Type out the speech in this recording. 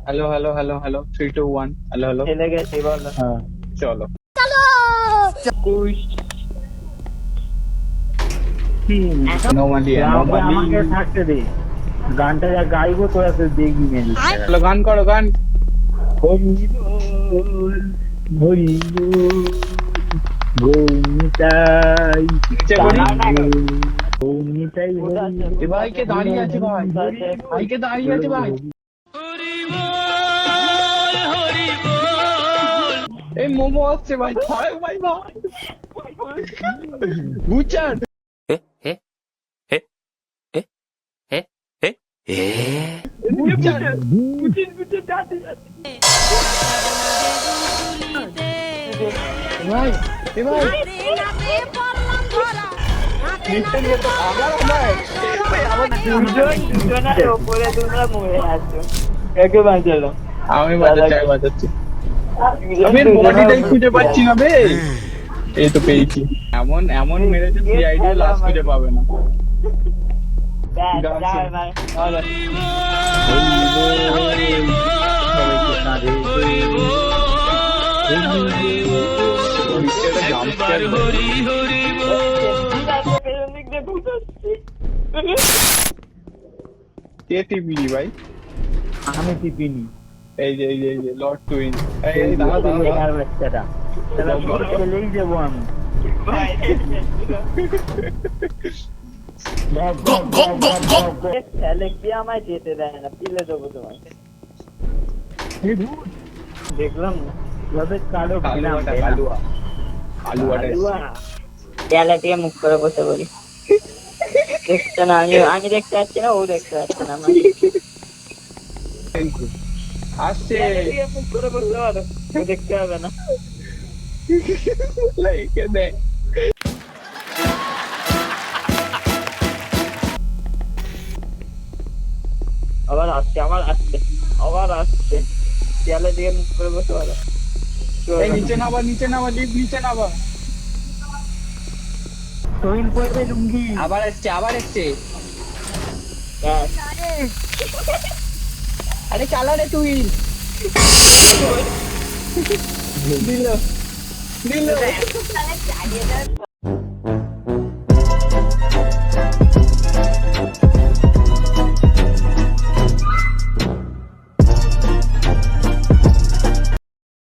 Hello hello hello hello 3 2 1 hello hello খেলে গেছি বলো। হ্যাঁ চলো কুশ নর্মালি আমাকে নর্মালি থাকতে দে, গানটা যা গাইবো তোরা তো দেখবি মেরে। চলো গান করো গান হরি বল, হরি বল, গৌমিতাই নিচে করি গৌমিতাই এ ভাই কে দাঁড়িয়ে আছে ভাই ভাই কে দাঁড়িয়ে আছে ভাই এই মোমো আসছে ভাই ভাই ভাই ভাই বুচার বুচার ভাই এ ভাই নিচে নিয়ে তো আবার ভাই আবার দুজনের ওপরে তোমরা মরে আছো, একে বাঁচালো। আমি বাজাচ্ছি আমি বডিটাই খুঁজে পাচ্ছি না বে এই তো পেয়েছি এমন এমন মেরেছে সিআইডি লাস্ট খুঁজে পাবে না গান শুন। চলো কে টিপলি ভাই আমি টিপিনি। এই যে লর্ড টুইন এই দাঁড়া দাঁড়া বেকার বাচ্চাটা, তাহলে চলেই যাবো আমি। ছেলে কি আমায় যেতে দেয় না, পিলে দেবো তোমাকে। দেখলাম না তবে কালো কালুয়াটা কালুয়া কালুয়াটা দিয়ে মুখ করে বসে বলি দেখছে না, আমি দেখতে পাচ্ছি না, ও দেখতে পাচ্ছে না। আমার আসছে মুখ করে বসতে পারো, ও দেখতে হবে না। লাইকে দে আবার আসছে দেয়ালে দিয়ে মুখ করে বসতে পারো। এই নিচে নামা লিফট নিচে নামা তৈল পড়বে লুঙ্গি। আবার এসছে ব্যাস। আরে চালা রে তুই দিল